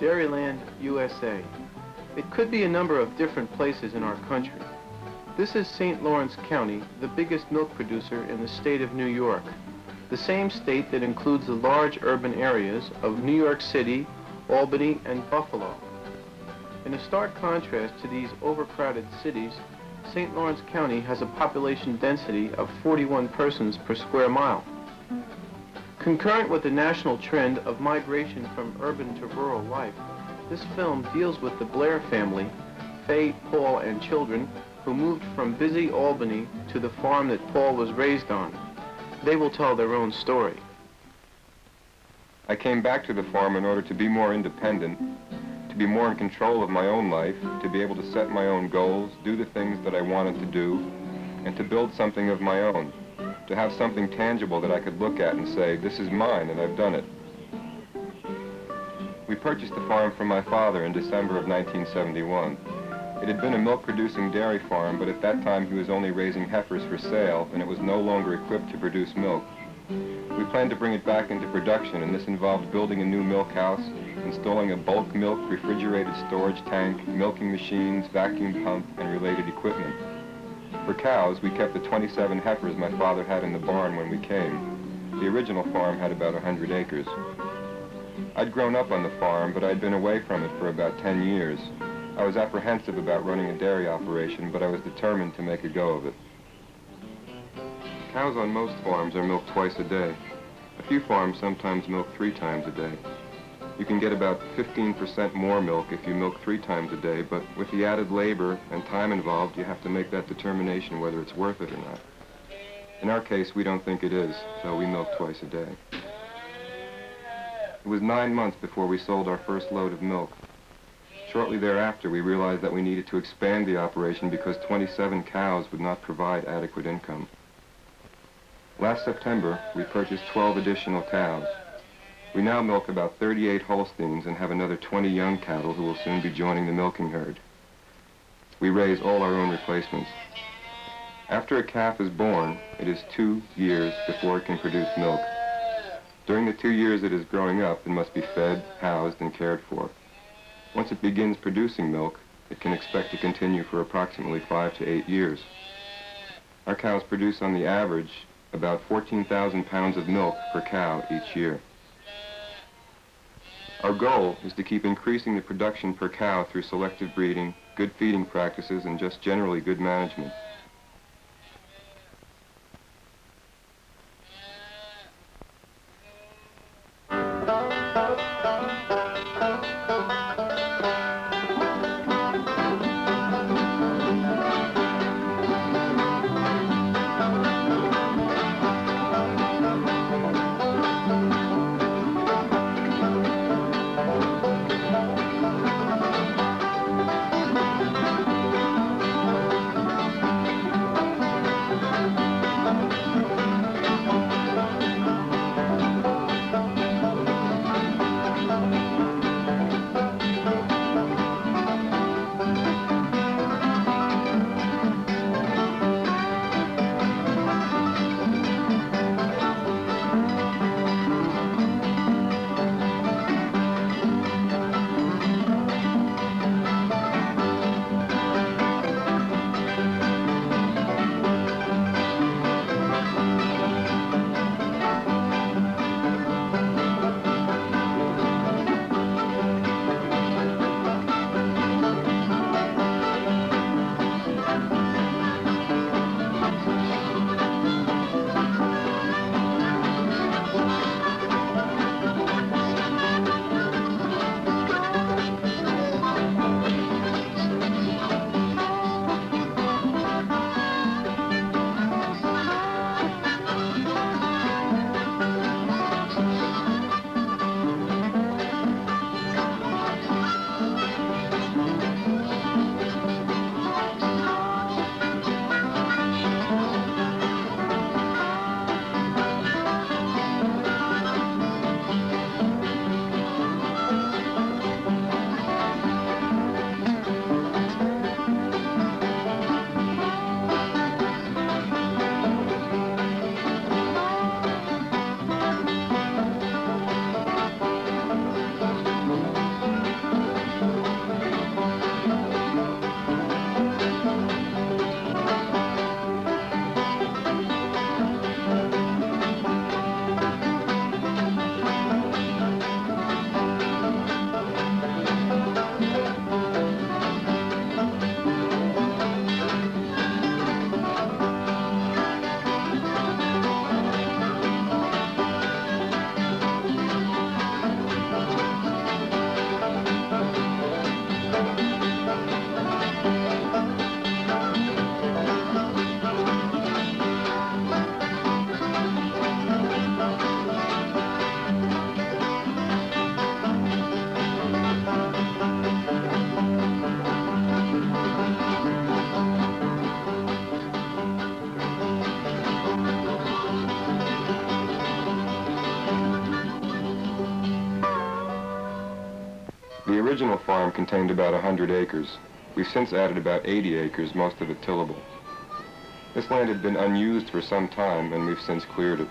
Dairyland, USA. It could be a number of different places in our country. This is St. Lawrence County, the biggest milk producer in the state of New York, the same state that includes the large urban areas of New York City, Albany, and Buffalo. In a stark contrast to these overcrowded cities, St. Lawrence County has a population density of 41 persons per square mile. Concurrent with the national trend of migration from urban to rural life, this film deals with the Blair family, Faye, Paul, and children, who moved from busy Albany to the farm that Paul was raised on. They will tell their own story. I came back to the farm in order to be more independent, to be more in control of my own life, to be able to set my own goals, do the things that I wanted to do, and to build something of my own, to have something tangible that I could look at and say, this is mine and I've done it. We purchased the farm from my father in December of 1971. It had been a milk-producing dairy farm, but at that time he was only raising heifers for sale, and it was no longer equipped to produce milk. We planned to bring it back into production, and this involved building a new milk house, installing a bulk milk refrigerated storage tank, milking machines, vacuum pump, and related equipment. For cows, we kept the 27 heifers my father had in the barn when we came. The original farm had about 100 acres. I'd grown up on the farm, but I'd been away from it for about 10 years. I was apprehensive about running a dairy operation, but I was determined to make a go of it. Cows on most farms are milked twice a day. A few farms sometimes milk 3 times a day. You can get about 15% more milk if you milk 3 times a day, but with the added labor and time involved, you have to make that determination whether it's worth it or not. In our case, we don't think it is, so we milk twice a day. It was 9 months before we sold our first load of milk. Shortly thereafter, we realized that we needed to expand the operation because 27 cows would not provide adequate income. Last September, we purchased 12 additional cows. We now milk about 38 Holsteins and have another 20 young cattle who will soon be joining the milking herd. We raise all our own replacements. After a calf is born, it is 2 years before it can produce milk. During the 2 years it is growing up, it must be fed, housed, and cared for. Once it begins producing milk, it can expect to continue for approximately 5 to 8 years. Our cows produce on the average about 14,000 pounds of milk per cow each year. Our goal is to keep increasing the production per cow through selective breeding, good feeding practices, and just generally good management. original farm contained about 100 acres. We've since added about 80 acres, most of it tillable. This land had been unused for some time, and we've since cleared it.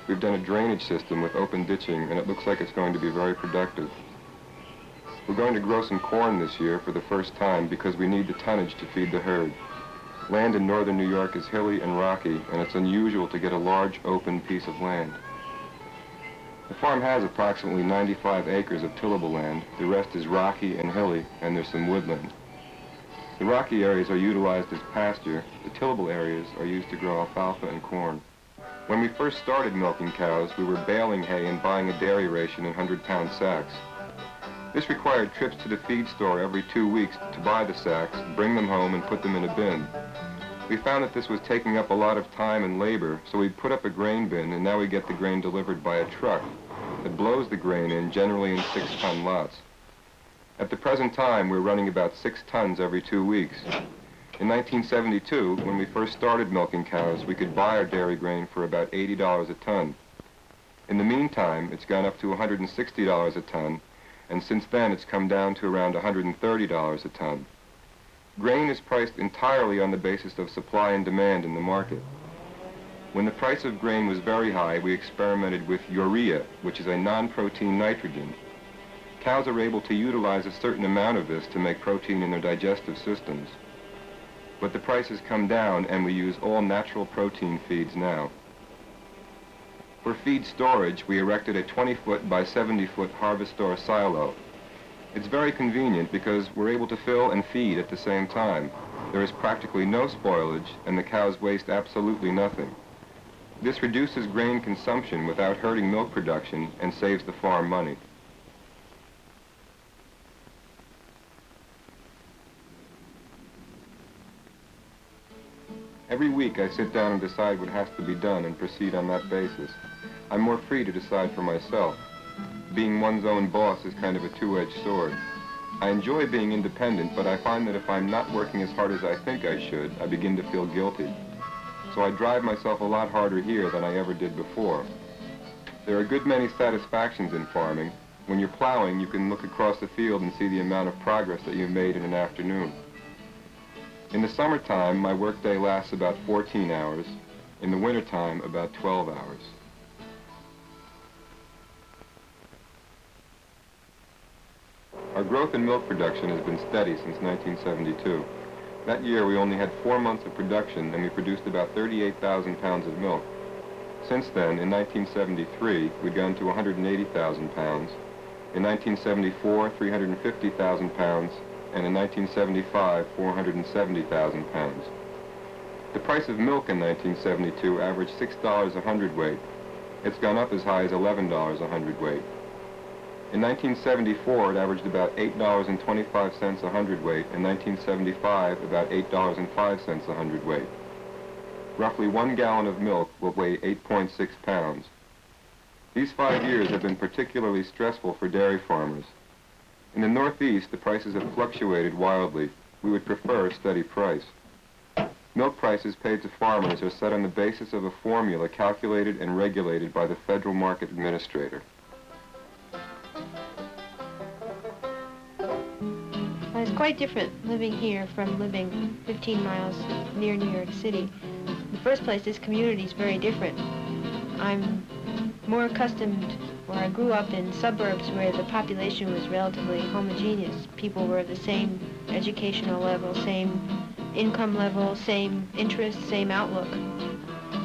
We've done a drainage system with open ditching, and it looks like it's going to be very productive. We're going to grow some corn this year for the first time because we need the tonnage to feed the herd. Land in northern New York is hilly and rocky, and it's unusual to get a large, open piece of land. The farm has approximately 95 acres of tillable land. The rest is rocky and hilly, and there's some woodland. The rocky areas are utilized as pasture. The tillable areas are used to grow alfalfa and corn. When we first started milking cows, we were baling hay and buying a dairy ration in 100-pound sacks. This required trips to the feed store every 2 weeks to buy the sacks, bring them home, and put them in a bin. We found that this was taking up a lot of time and labor, so we put up a grain bin, and now we get the grain delivered by a truck that blows the grain in, generally in 6-ton lots. At the present time, we're running about 6 tons every 2 weeks. In 1972, when we first started milking cows, we could buy our dairy grain for about $80 a ton. In the meantime, it's gone up to $160 a ton, and since then it's come down to around $130 a ton. Grain is priced entirely on the basis of supply and demand in the market. When the price of grain was very high, we experimented with urea, which is a non-protein nitrogen. Cows are able to utilize a certain amount of this to make protein in their digestive systems. But the price has come down, and we use all natural protein feeds now. For feed storage, we erected a 20-foot by 70-foot harvest store silo. It's very convenient because we're able to fill and feed at the same time. There is practically no spoilage, and the cows waste absolutely nothing. This reduces grain consumption without hurting milk production and saves the farm money. Every week I sit down and decide what has to be done and proceed on that basis. I'm more free to decide for myself. Being one's own boss is kind of a two-edged sword. I enjoy being independent, but I find that if I'm not working as hard as I think I should, I begin to feel guilty. So I drive myself a lot harder here than I ever did before. There are a good many satisfactions in farming. When you're plowing, you can look across the field and see the amount of progress that you've made in an afternoon. In the summertime, my workday lasts about 14 hours. In the wintertime, about 12 hours. Our growth in milk production has been steady since 1972. That year, we only had 4 months of production, and we produced about 38,000 pounds of milk. Since then, in 1973, we'd gone to 180,000 pounds. In 1974, 350,000 pounds. And in 1975, 470,000 pounds. The price of milk in 1972 averaged $6 a hundredweight. It's gone up as high as $11 a hundredweight. In 1974, it averaged about $8.25 a hundredweight. In 1975, about $8.05 a hundredweight. Roughly 1 gallon of milk will weigh 8.6 pounds. These 5 years have been particularly stressful for dairy farmers. In the Northeast, the prices have fluctuated wildly. We would prefer a steady price. Milk prices paid to farmers are set on the basis of a formula calculated and regulated by the Federal Market Administrator. It's quite different living here from living 15 miles near New York City. In the first place, this community is very different. I'm more accustomed, where I grew up in suburbs where the population was relatively homogeneous. People were the same educational level, same income level, same interests, same outlook.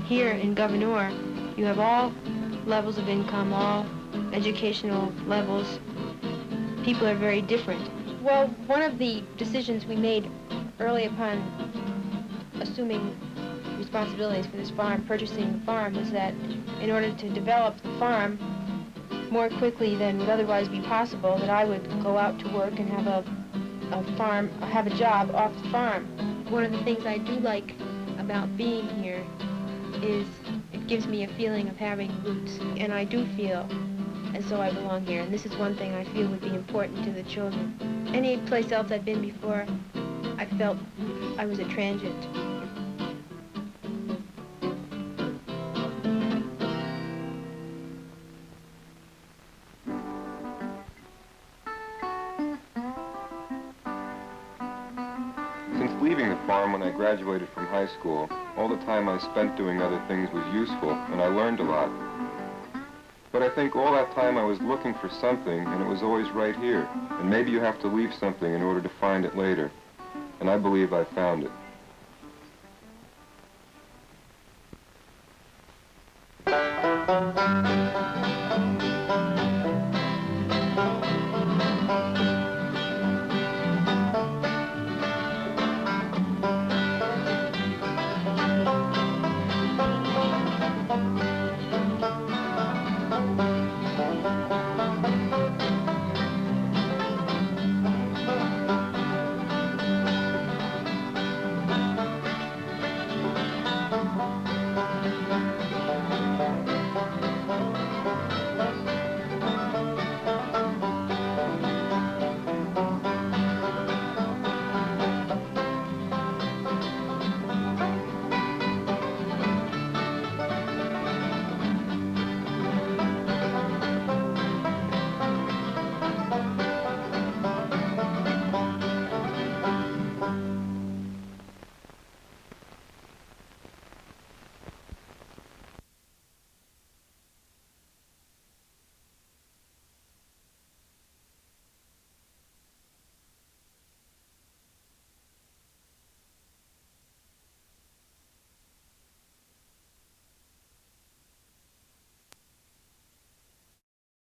Here in Governor, you have all levels of income, all educational levels. People are very different. Well, one of the decisions we made early upon assuming responsibilities for this farm, purchasing the farm, was that in order to develop the farm more quickly than would otherwise be possible, that I would go out to work and have a job off the farm. One of the things I do like about being here is it gives me a feeling of having roots, and I do feel as though I belong here, and this is one thing I feel would be important to the children. Any place else I've been before, I felt I was a transient. leaving the farm when I graduated from high school, all the time I spent doing other things was useful, and I learned a lot. But I think all that time I was looking for something, and it was always right here. And maybe you have to leave something in order to find it later. And I believe I found it.